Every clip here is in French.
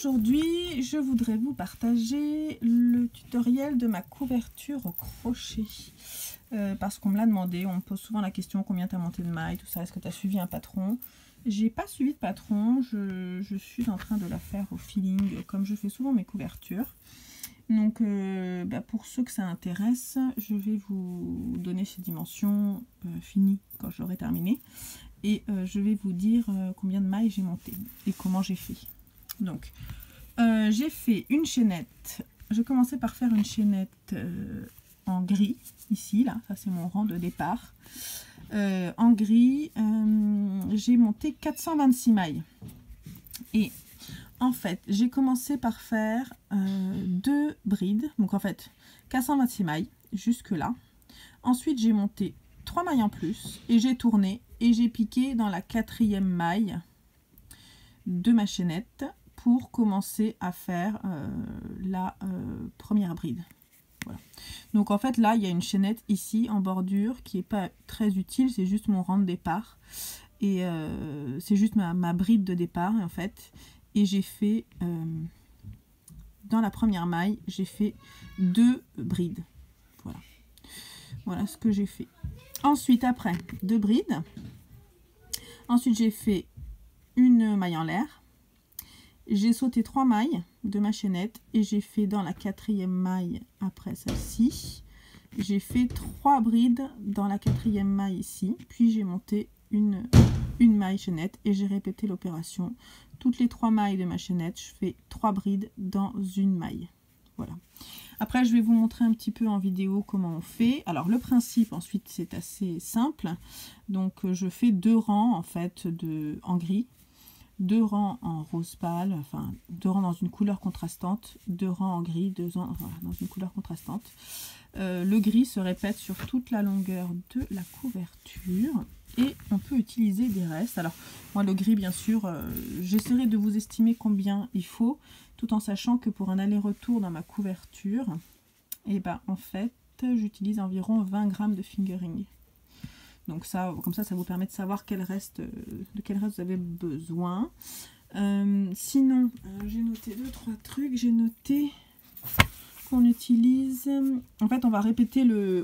aujourd'hui, je voudrais vous partager le tutoriel de ma couverture au crochet. Parce qu'on me l'a demandé, on me pose souvent la question combien tu as monté de mailles, tout ça, est-ce que tu as suivi un patron? J'ai pas suivi de patron, je suis en train de la faire au feeling, comme je fais souvent mes couvertures. Donc pour ceux que ça intéresse, je vais vous donner ces dimensions finies quand j'aurai terminé. Et je vais vous dire combien de mailles j'ai monté et comment j'ai fait. Donc j'ai fait une chaînette, je commençais par faire une chaînette en gris, ici, là, ça c'est mon rang de départ. En gris, j'ai monté 426 mailles. Et en fait, j'ai commencé par faire 2 brides, donc en fait 426 mailles jusque là. Ensuite j'ai monté 3 mailles en plus et j'ai tourné et j'ai piqué dans la 4e maille de ma chaînette pour commencer à faire la première bride. Voilà. Donc en fait là il y a une chaînette ici en bordure qui n'est pas très utile, c'est juste mon rang de départ et c'est juste ma bride de départ en fait. Et j'ai fait dans la première maille j'ai fait 2 brides. Voilà ce que j'ai fait. Ensuite après 2 brides, ensuite j'ai fait une maille en l'air, j'ai sauté 3 mailles de ma chaînette et j'ai fait dans la 4e maille après celle-ci, j'ai fait 3 brides dans la 4e maille ici, puis j'ai monté une maille chaînette et j'ai répété l'opération. Toutes les 3 mailles de ma chaînette, je fais 3 brides dans une maille. Voilà. Après, je vais vous montrer un petit peu en vidéo comment on fait. Alors, le principe, ensuite, c'est assez simple. Donc, je fais 2 rangs, en fait, en gris, 2 rangs en rose pâle, enfin, 2 rangs dans une couleur contrastante, 2 rangs en gris, 2 rangs voilà, dans une couleur contrastante. Le gris se répète sur toute la longueur de la couverture. Et on peut utiliser des restes. Alors moi le gris bien sûr, j'essaierai de vous estimer combien il faut, tout en sachant que pour un aller-retour dans ma couverture, et ben en fait j'utilise environ 20 grammes de fingering. Donc ça, comme ça vous permet de savoir de quel reste vous avez besoin. Sinon, j'ai noté 2-3 trucs. J'ai noté qu'on utilise, en fait on va répéter le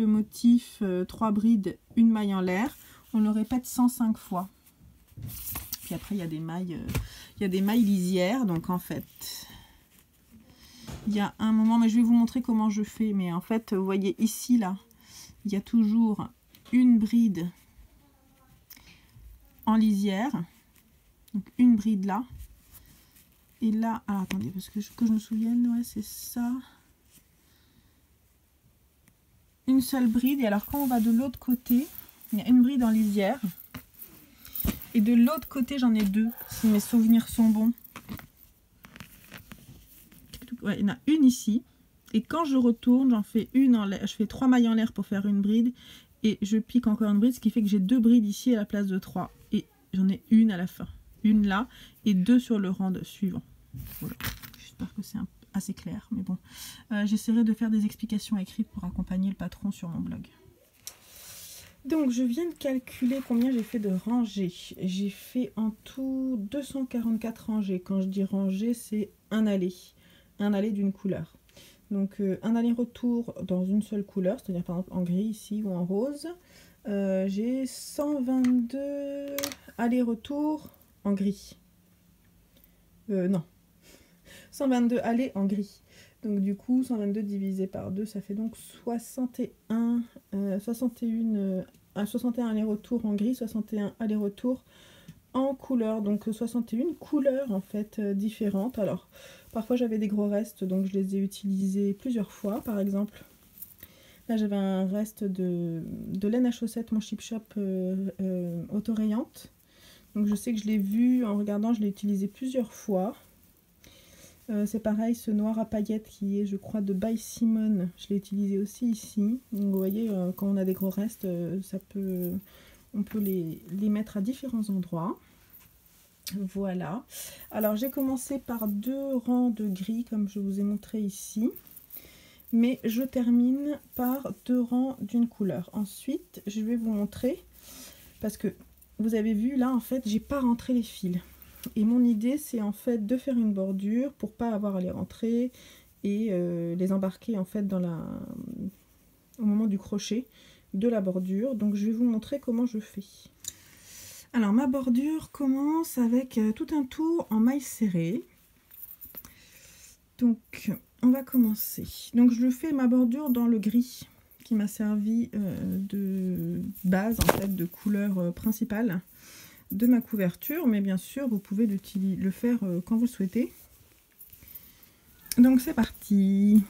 motif 3 brides, une maille en l'air, on le répète 105 fois. Puis après il y a des mailles lisières, donc en fait il y a un moment, mais je vais vous montrer comment je fais, mais en fait vous voyez ici là, il y a toujours une bride en lisière, donc une bride là. Et là, alors attendez, parce que je me souvienne, ouais, c'est ça. Une seule bride. Et alors, quand on va de l'autre côté, il y a une bride en lisière. Et de l'autre côté, j'en ai 2, si mes souvenirs sont bons. Ouais, il y en a une ici. Et quand je retourne, j'en fais une en l'air. Je fais 3 mailles en l'air pour faire une bride. Et je pique encore une bride, ce qui fait que j'ai 2 brides ici à la place de 3. Et j'en ai une à la fin. Une là et 2 sur le rang suivant. Voilà. J'espère que c'est assez clair, mais bon, j'essaierai de faire des explications écrites pour accompagner le patron sur mon blog. Donc je viens de calculer combien j'ai fait de rangées. J'ai fait en tout 244 rangées. Quand je dis rangées, c'est un aller d'une couleur. Donc un aller-retour dans une seule couleur, c'est-à-dire par exemple en gris ici ou en rose. J'ai 122 allers-retours en gris. Non, 122 allées en gris. Donc du coup, 122 divisé par 2, ça fait donc 61 allers-retours en gris, 61 allers-retours en couleur. Donc 61 couleurs en fait différentes. Alors, parfois j'avais des gros restes, donc je les ai utilisés plusieurs fois. Par exemple, là j'avais un reste de laine à chaussettes, mon Chip Shop autorayante. Donc je sais que je l'ai vu en regardant, je l'ai utilisé plusieurs fois. C'est pareil, ce noir à paillettes qui est, je crois, de By Simone, je l'ai utilisé aussi ici. Donc vous voyez, quand on a des gros restes, on peut les mettre à différents endroits. Voilà. Alors j'ai commencé par 2 rangs de gris, comme je vous ai montré ici. Mais je termine par 2 rangs d'une couleur. Ensuite, je vais vous montrer, parce que vous avez vu là, en fait, j'ai pas rentré les fils. Et mon idée, c'est en fait de faire une bordure pour pas avoir à les rentrer et les embarquer en fait au moment du crochet de la bordure. Donc je vais vous montrer comment je fais. Alors ma bordure commence avec tout un tour en maille serrée. Donc on va commencer. Donc je fais ma bordure dans le gris qui m'a servi de base en fait, de couleur principale de ma couverture, mais bien sûr vous pouvez le faire quand vous le souhaitez. Donc c'est parti.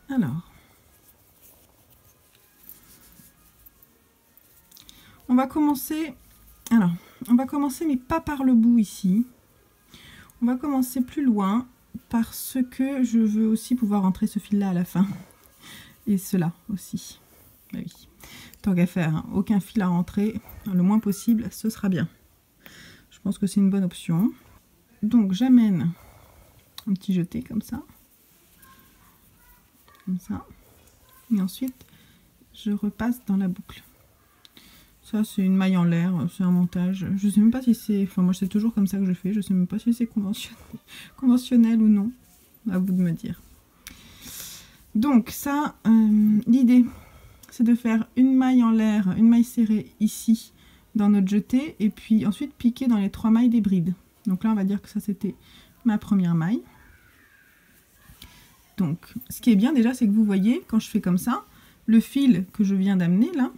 Alors on va commencer, mais pas par le bout ici. On va commencer plus loin parce que je veux aussi pouvoir rentrer ce fil là à la fin. Et cela aussi. Bah oui. Tant qu'à faire, hein, aucun fil à rentrer, le moins possible, ce sera bien. Je pense que c'est une bonne option. Donc j'amène un petit jeté comme ça. Comme ça. Et ensuite, je repasse dans la boucle. Ça, c'est une maille en l'air, c'est un montage. Je sais même pas si c'est... Enfin, moi, c'est toujours comme ça que je fais. Je sais même pas si c'est conventionnel ou non. À vous de me dire. Donc, ça, l'idée, c'est de faire une maille en l'air, une maille serrée ici, dans notre jeté. Et puis, ensuite, piquer dans les 3 mailles des brides. Donc là, on va dire que ça, c'était ma première maille. Donc, ce qui est bien déjà, c'est que vous voyez, quand je fais comme ça, le fil que je viens d'amener, là...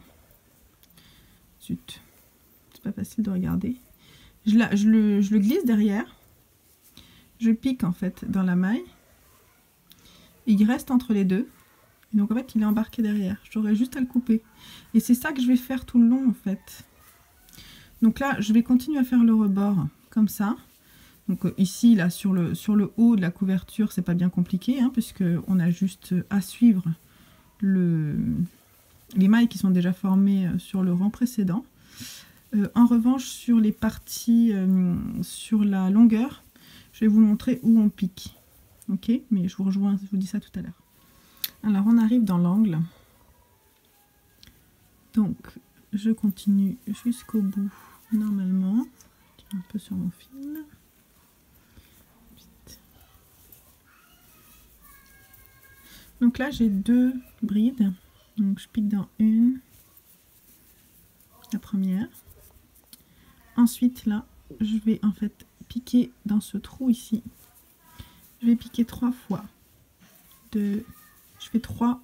Zut, c'est pas facile de regarder. Je le glisse derrière. Je pique en fait dans la maille. Et il reste entre les deux. Et donc en fait il est embarqué derrière. J'aurais juste à le couper. Et c'est ça que je vais faire tout le long en fait. Donc là je vais continuer à faire le rebord comme ça. Donc ici là sur le haut de la couverture c'est pas bien compliqué hein, puisque on a juste à suivre les mailles qui sont déjà formées sur le rang précédent. En revanche, sur les parties, sur la longueur, je vais vous montrer où on pique. Ok, mais je vous rejoins, je vous dis ça tout à l'heure. Alors, on arrive dans l'angle. Donc, je continue jusqu'au bout, normalement. Un peu sur mon fil. Donc là, j'ai 2 brides. Donc, je pique dans une, la première. Ensuite, là, je vais en fait piquer dans ce trou ici. Je vais piquer 3 fois. Je fais 3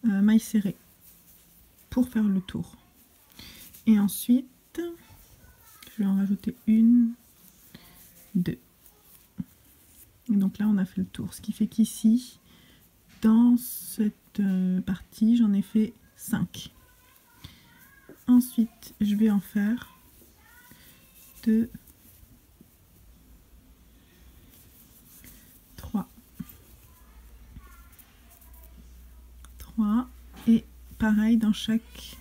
mailles serrées pour faire le tour. Et ensuite, je vais en rajouter 1, 2. Et donc là, on a fait le tour. Ce qui fait qu'ici, dans cette partie, j'en ai fait 5. Ensuite, je vais en faire 2, 3, et pareil dans chaque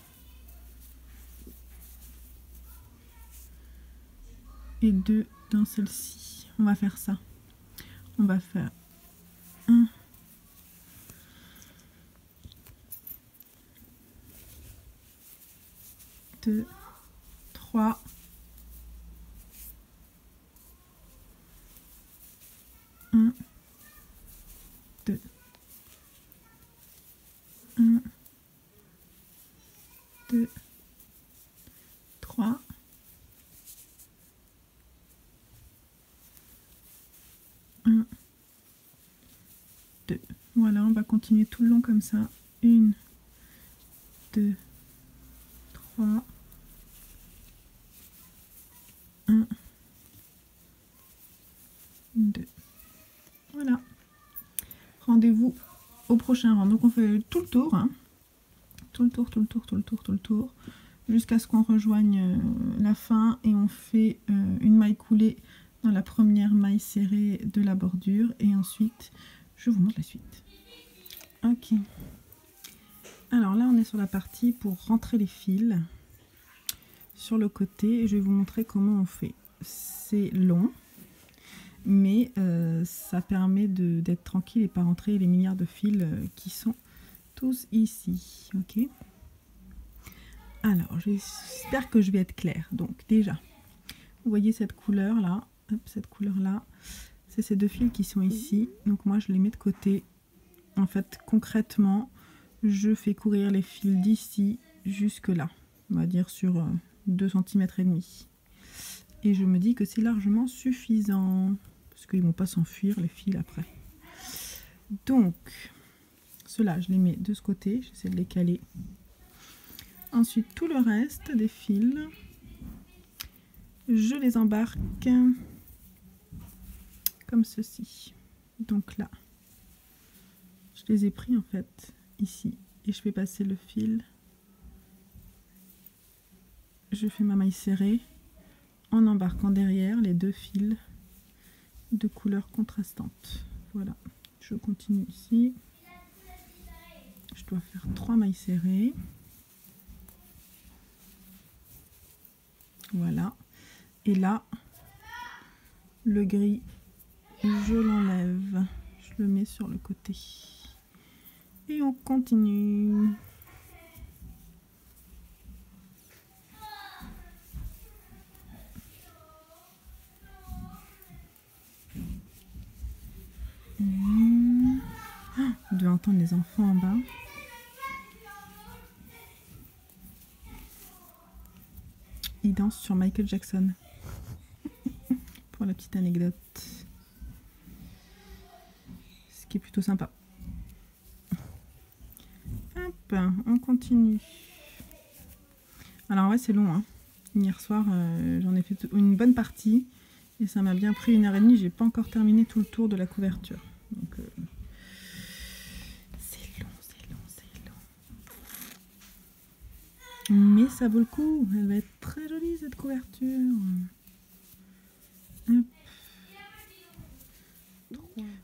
et 2 dans celle-ci. On va faire ça. On va faire 1, 2, 3, 1, 2, 1, 2, 3, 1, 2. Voilà, on va continuer tout le long comme ça. 1, 2, 3, 1, 2. Voilà. Rendez-vous au prochain rang. Donc on fait tout le tour, hein. Tout le tour, jusqu'à ce qu'on rejoigne la fin et on fait une maille coulée dans la première maille serrée de la bordure et ensuite je vous montre la suite. Ok. Alors là on est sur la partie pour rentrer les fils sur le côté et je vais vous montrer comment on fait. C'est long, mais ça permet d'être tranquille et pas rentrer les milliards de fils qui sont tous ici. Ok. Alors, j'espère que je vais être claire. Donc déjà, vous voyez cette couleur là, hop, cette couleur là, c'est ces deux fils qui sont ici. Donc moi je les mets de côté. En fait, concrètement, je fais courir les fils d'ici jusque là, on va dire sur 2 cm et demi. Et je me dis que c'est largement suffisant, parce qu'ils ne vont pas s'enfuir les fils après. Donc, ceux-là, je les mets de ce côté, j'essaie de les caler. Ensuite, tout le reste des fils, je les embarque comme ceci. Donc là, je les ai pris en fait ici et je fais passer le fil. Je fais ma maille serrée en embarquant derrière les deux fils de couleurs contrastantes. Voilà, je continue ici. Je dois faire 3 mailles serrées. Voilà. Et là, le gris, je l'enlève. Je le mets sur le côté. Et on continue. Vous devez entendre les enfants en bas. Ils dansent sur Michael Jackson. Pour la petite anecdote. Ce qui est plutôt sympa. Hop, on continue. Alors ouais, c'est long. Hein. Hier soir, j'en ai fait une bonne partie. Et ça m'a bien pris 1h30. J'ai pas encore terminé tout le tour de la couverture. Donc, c'est long, c'est long, c'est long. Mais ça vaut le coup. Elle va être très jolie cette couverture. Hop.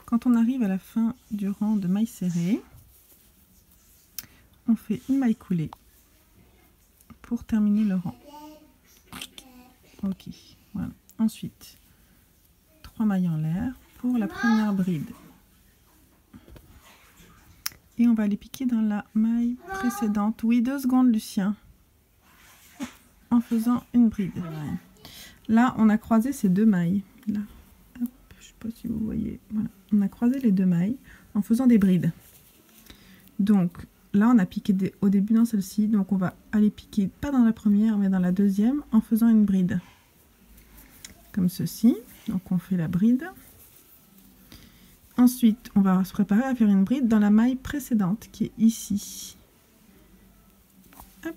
Quand on arrive à la fin du rang de mailles serrées, on fait une maille coulée pour terminer le rang. Ok, voilà. Ensuite, 3 mailles en l'air pour la première bride. Et on va les piquer dans la maille précédente. Oui, 2 secondes, Lucien. En faisant une bride. Là, on a croisé ces 2 mailles. Là, hop, je sais pas si vous voyez. Voilà, on a croisé les 2 mailles en faisant des brides. Donc là, on a piqué au début dans celle-ci. Donc on va aller piquer pas dans la première, mais dans la deuxième en faisant une bride. Comme ceci. Donc on fait la bride. Ensuite, on va se préparer à faire une bride dans la maille précédente qui est ici. Hop.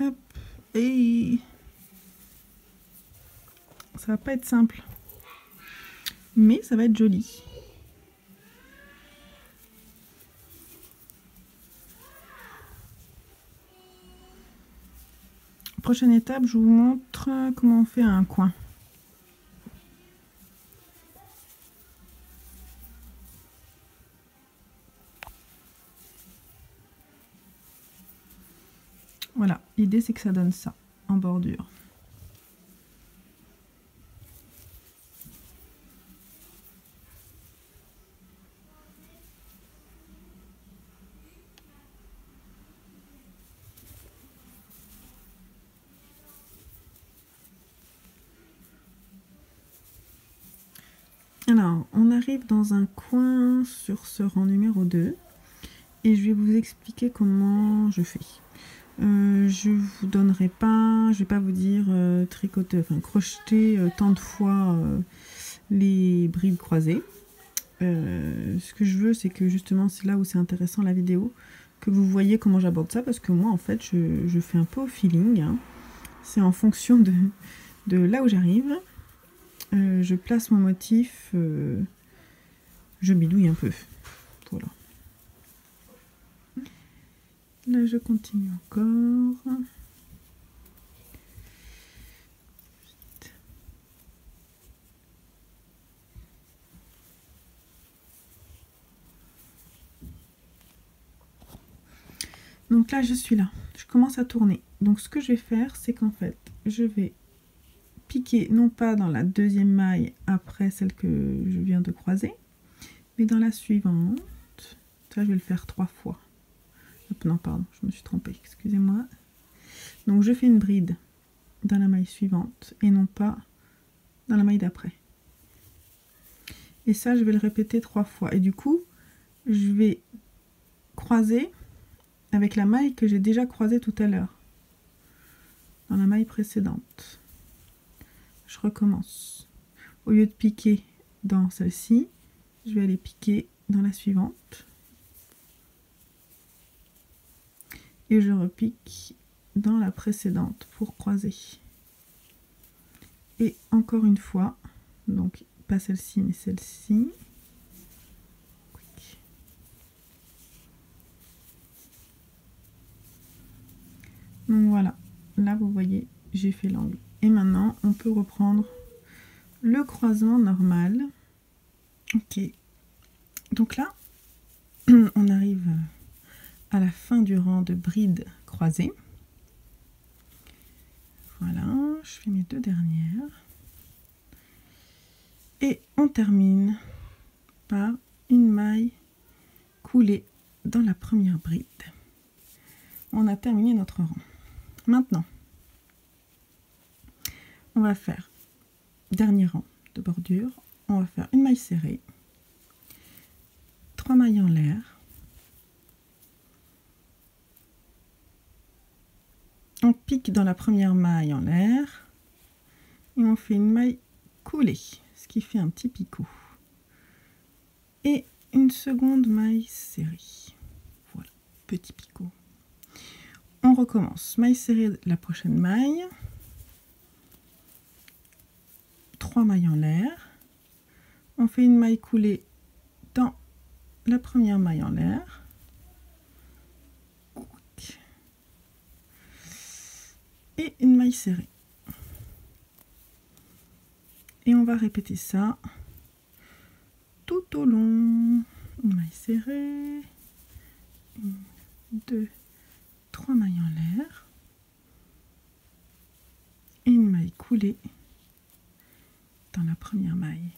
Hop. Et ça va pas être simple. Mais ça va être joli. Prochaine étape, je vous montre comment on fait un coin. Voilà, l'idée c'est que ça donne ça en bordure. Alors, on arrive dans un coin sur ce rang numéro 2 et je vais vous expliquer comment je fais. Je vous donnerai pas, je vais pas vous dire tricoter, enfin crocheter tant de fois les brides croisées. Ce que je veux, c'est que justement, c'est là où c'est intéressant la vidéo, que vous voyez comment j'aborde ça, parce que moi, en fait, je fais un peu au feeling. Hein. C'est en fonction de là où j'arrive. Je place mon motif, je bidouille un peu. Voilà. Là, je continue encore. Donc là, je suis là. Je commence à tourner. Donc, ce que je vais faire, c'est qu'en fait, je vais piquer, non pas dans la deuxième maille après celle que je viens de croiser, mais dans la suivante. là, je vais le faire 3 fois. Hop, non, pardon, je me suis trompée, excusez-moi. Donc, je fais une bride dans la maille suivante et non pas dans la maille d'après. Et ça, je vais le répéter 3 fois. Et du coup, je vais croiser avec la maille que j'ai déjà croisée tout à l'heure, dans la maille précédente. Je recommence. Au lieu de piquer dans celle-ci, je vais aller piquer dans la suivante. Et je repique dans la précédente pour croiser. Et encore une fois, donc pas celle-ci mais celle-ci. Donc voilà, là vous voyez, j'ai fait l'angle. Et maintenant, on peut reprendre le croisement normal. Ok, donc là, on arrive à la fin du rang de bride croisée. Voilà, je fais mes 2 dernières. Et on termine par une maille coulée dans la première bride. On a terminé notre rang. Maintenant, on va faire dernier rang de bordure. On va faire une maille serrée, 3 mailles en l'air. On pique dans la première maille en l'air et on fait une maille coulée, ce qui fait un petit picot. Et une seconde maille serrée. Voilà, petit picot. On recommence. Maille serrée, la prochaine maille. 3 mailles en l'air. On fait une maille coulée dans la première maille en l'air. Et une maille serrée. Et on va répéter ça tout au long. Une maille serrée. 1, 2, 3 mailles en l'air. Et une maille coulée dans la première maille.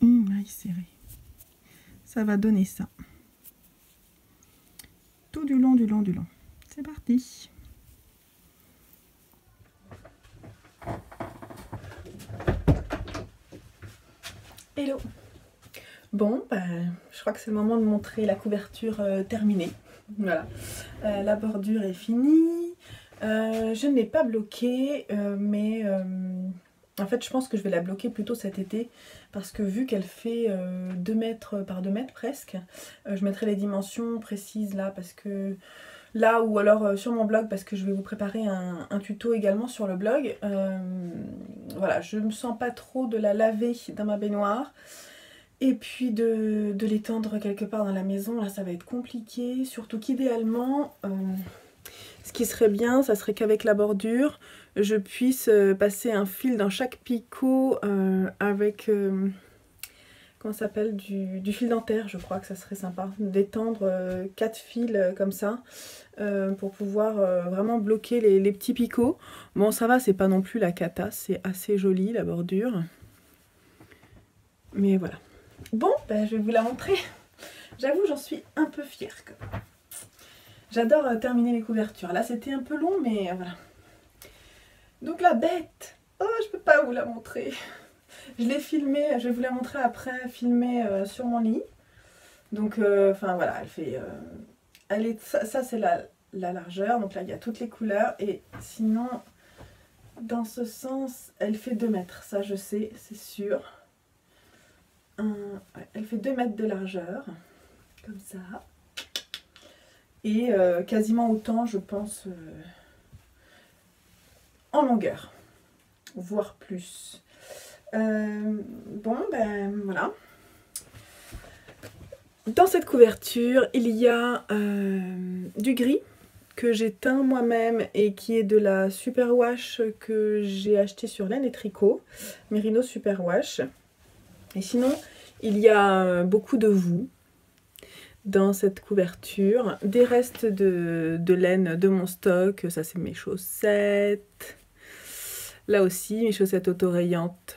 Une maille serrée. Ça va donner ça. Tout du long, du long, du long. C'est parti. Hello. Bon, je crois que c'est le moment de montrer la couverture terminée. Voilà. La bordure est finie. Je ne l'ai pas bloquée, mais en fait, je pense que je vais la bloquer plutôt cet été. Parce que vu qu'elle fait 2 mètres par 2 mètres presque, je mettrai les dimensions précises là, parce que... Là ou alors sur mon blog, parce que je vais vous préparer un tuto également sur le blog. Voilà, je ne me sens pas trop de la laver dans ma baignoire. Et puis de l'étendre quelque part dans la maison, là ça va être compliqué. Surtout qu'idéalement, ce qui serait bien, ça serait qu'avec la bordure, je puisse passer un fil dans chaque picot avec... comment ça s'appelle, du fil dentaire, je crois que ça serait sympa d'étendre 4 fils comme ça pour pouvoir vraiment bloquer les petits picots. Bon, ça va, c'est pas non plus la cata, c'est assez joli la bordure, mais voilà. Bon, je vais vous la montrer. J'avoue, j'en suis un peu fière. J'adore terminer les couvertures. Là, c'était un peu long, mais voilà. Donc la bête, oh, je peux pas vous la montrer. Je l'ai filmée, je vais vous la montrer après, filmée sur mon lit. Donc, enfin voilà, elle fait... ça c'est la largeur, donc là il y a toutes les couleurs. Et sinon, dans ce sens, elle fait 2 mètres, ça je sais, c'est sûr. Ouais, elle fait 2 mètres de largeur, comme ça. Et quasiment autant, je pense, en longueur, voire plus. Bon, voilà. Dans cette couverture, il y a du gris que j'ai teint moi-même et qui est de la Superwash que j'ai acheté sur Laine et Tricot, Merino Superwash. Et sinon, il y a beaucoup de voue dans cette couverture, des restes de laine de mon stock, ça c'est mes chaussettes. Là aussi, mes chaussettes autorayantes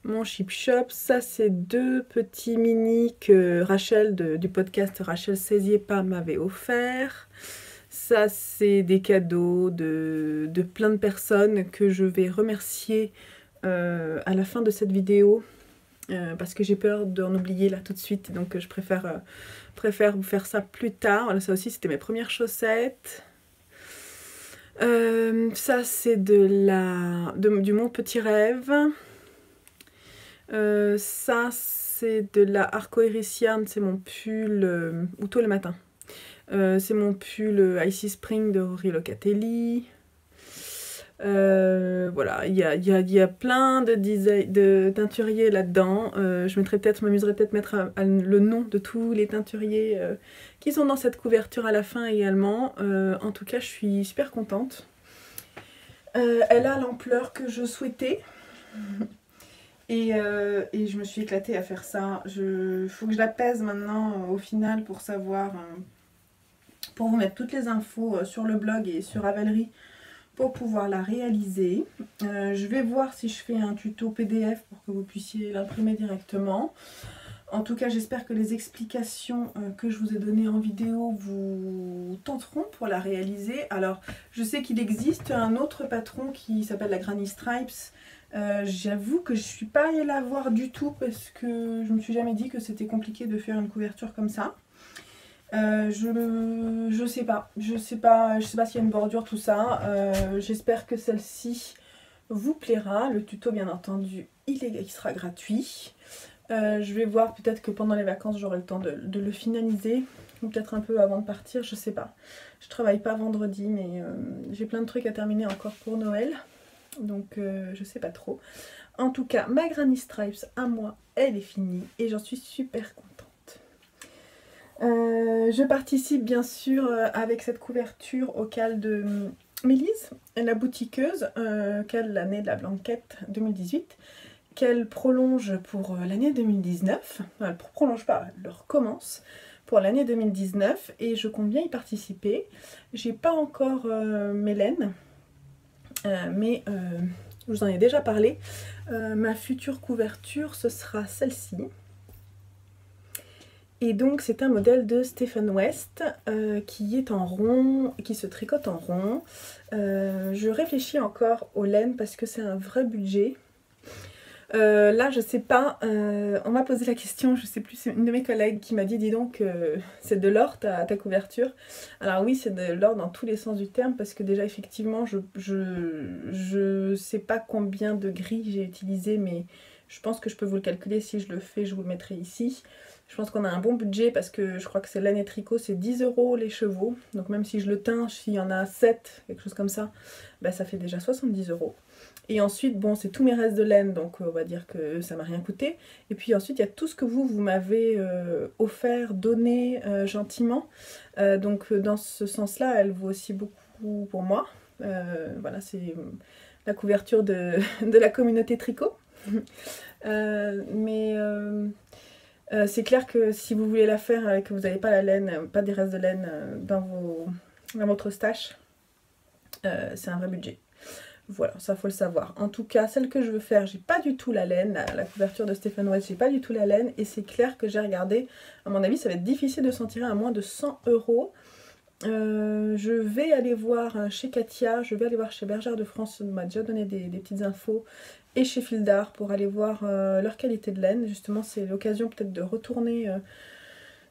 mon Chip Shop. Ça, c'est 2 petits mini que Rachel du podcast Rachel Césier-Pas m'avait offert. Ça, c'est des cadeaux de plein de personnes que je vais remercier à la fin de cette vidéo. Parce que j'ai peur d'en oublier là tout de suite. Donc je préfère vous faire ça plus tard. Voilà, ça aussi, c'était mes premières chaussettes. Ça, c'est du Mon Petit Rêve. Ça, c'est de la Arco-Iris-Yarn, c'est mon pull ou tôt le matin. C'est mon pull Icy Spring de Rory Locatelli. Voilà, il y a plein de teinturiers là-dedans. Je m'amuserais peut-être mettre le nom de tous les teinturiers qui sont dans cette couverture à la fin également. En tout cas, je suis super contente. Elle a l'ampleur que je souhaitais. Et je me suis éclatée à faire ça. Faut que je la pèse maintenant au final pour savoir, pour vous mettre toutes les infos sur le blog et sur Ravelry pour pouvoir la réaliser. Je vais voir si je fais un tuto PDF pour que vous puissiez l'imprimer directement. En tout cas, j'espère que les explications que je vous ai données en vidéo vous tenteront pour la réaliser. Alors, je sais qu'il existe un autre patron qui s'appelle la Granny Stripes. J'avoue que je ne suis pas allée la voir du tout parce que je me suis jamais dit que c'était compliqué de faire une couverture comme ça. Je sais pas. Je sais pas s'il y a une bordure, tout ça. J'espère que celle-ci vous plaira. Le tuto, bien entendu, il sera gratuit. Je vais voir, peut-être que pendant les vacances j'aurai le temps de le finaliser, ou peut-être un peu avant de partir, je sais pas. Je travaille pas vendredi, mais j'ai plein de trucs à terminer encore pour Noël, donc je sais pas trop. En tout cas, ma Granny Stripes à moi, elle est finie et j'en suis super contente. Je participe bien sûr avec cette couverture au cal de Mélise, la boutiqueuse, cal l'année de la Blanquette 2018. Qu'elle prolonge pour l'année 2019. Elle ne prolonge pas, elle le recommence pour l'année 2019 et je compte bien y participer. J'ai pas encore mes laines, mais je vous en ai déjà parlé. Ma future couverture, ce sera celle-ci. Et donc c'est un modèle de Stephen West qui est en rond, qui se tricote en rond. Je réfléchis encore aux laines parce que c'est un vrai budget. Là, je sais pas, on m'a posé la question, je sais plus, c'est une de mes collègues qui m'a dit, dis donc, c'est de l'or ta couverture. Alors oui, c'est de l'or dans tous les sens du terme, parce que déjà, effectivement, je sais pas combien de gris j'ai utilisé, mais je pense que je peux vous le calculer, si je le fais, je vous le mettrai ici. Je pense qu'on a un bon budget, parce que je crois que c'est l'année tricot, c'est 10 € les chevaux, donc même si je le teins, s'il y en a 7, quelque chose comme ça, bah, ça fait déjà 70 €. Et ensuite, bon, c'est tous mes restes de laine, donc on va dire que ça m'a rien coûté. Et puis ensuite, il y a tout ce que vous m'avez offert, donné gentiment. Donc dans ce sens-là, elle vaut aussi beaucoup pour moi. Voilà, c'est la couverture de la communauté tricot. C'est clair que si vous voulez la faire et que vous n'avez pas la laine, pas des restes de laine dans votre stash, c'est un vrai budget. Voilà, ça faut le savoir. En tout cas, celle que je veux faire, j'ai pas du tout la laine. La couverture de Stephen West, j'ai pas du tout la laine. Et c'est clair que j'ai regardé. À mon avis, ça va être difficile de s'en tirer à moins de 100 €. Je vais aller voir chez Katia, je vais aller voir chez Bergère de France, on m'a déjà donné des petites infos. Et chez Fildar pour aller voir leur qualité de laine. Justement, c'est l'occasion peut-être de retourner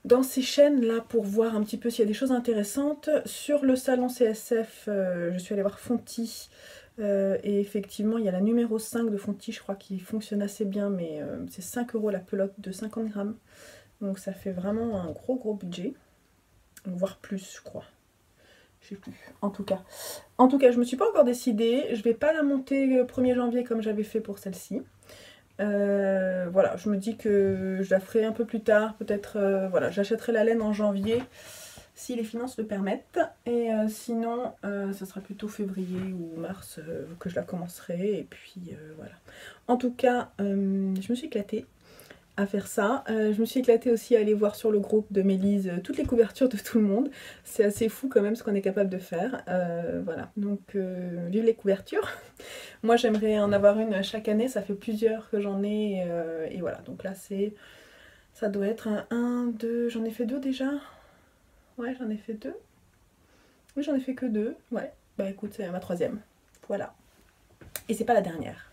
dans ces chaînes là pour voir un petit peu s'il y a des choses intéressantes. Sur le salon CSF, je suis allée voir Fonty. Et effectivement, il y a la numéro 5 de Fonty, je crois, qui fonctionne assez bien, mais c'est 5 € la pelote de 50 grammes. Donc ça fait vraiment un gros budget, voire plus, je crois. Je sais plus. En tout cas, je me suis pas encore décidée. Je vais pas la monter le 1er janvier comme j'avais fait pour celle-ci. Voilà, je me dis que je la ferai un peu plus tard. Peut-être, voilà, j'achèterai la laine en janvier si les finances le permettent. Et sinon, ça sera plutôt février ou mars que je la commencerai. Et puis voilà. En tout cas, je me suis éclatée à faire ça. Je me suis éclatée aussi à aller voir sur le groupe de Mélise toutes les couvertures de tout le monde. C'est assez fou quand même ce qu'on est capable de faire. Voilà, donc vive les couvertures. Moi j'aimerais en avoir une chaque année, ça fait plusieurs que j'en ai. Et voilà, donc là ça doit être un 1, 2, j'en ai fait 2 déjà. Ouais, j'en ai fait 2. Oui, j'en ai fait que 2. Ouais, bah écoute, c'est ma 3e. Voilà. Et c'est pas la dernière.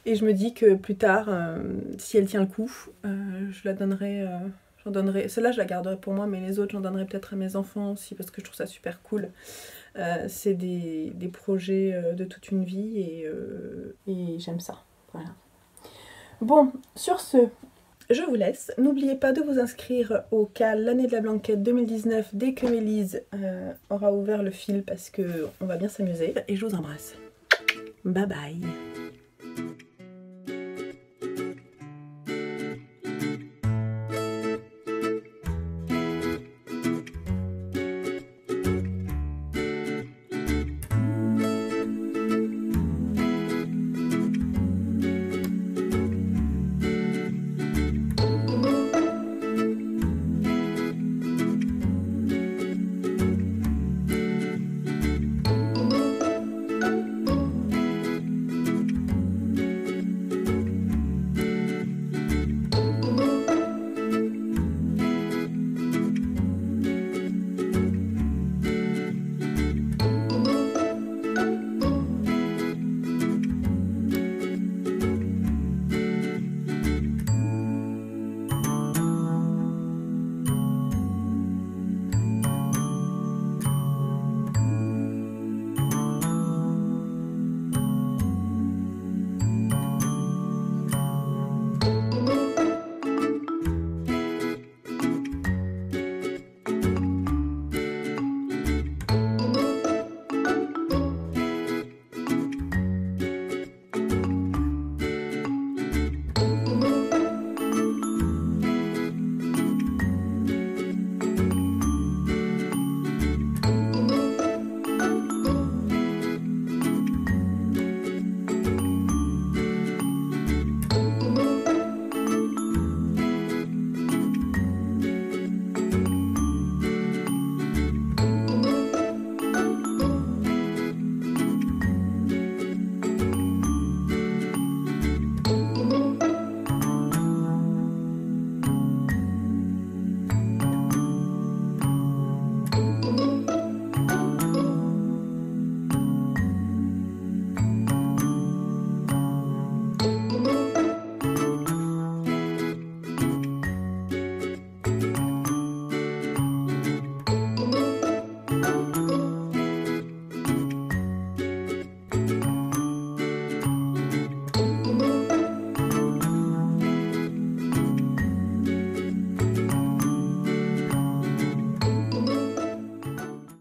Et je me dis que plus tard, si elle tient le coup, je la donnerai, j'en donnerai. Celle-là, je la garderai pour moi, mais les autres, j'en donnerai peut-être à mes enfants aussi parce que je trouve ça super cool. C'est des projets de toute une vie et j'aime ça. Voilà. Bon, sur ce, je vous laisse. N'oubliez pas de vous inscrire au CAL l'année de la Blanquette 2019 dès que Mélise aura ouvert le fil parce qu'on va bien s'amuser. Et je vous embrasse. Bye bye.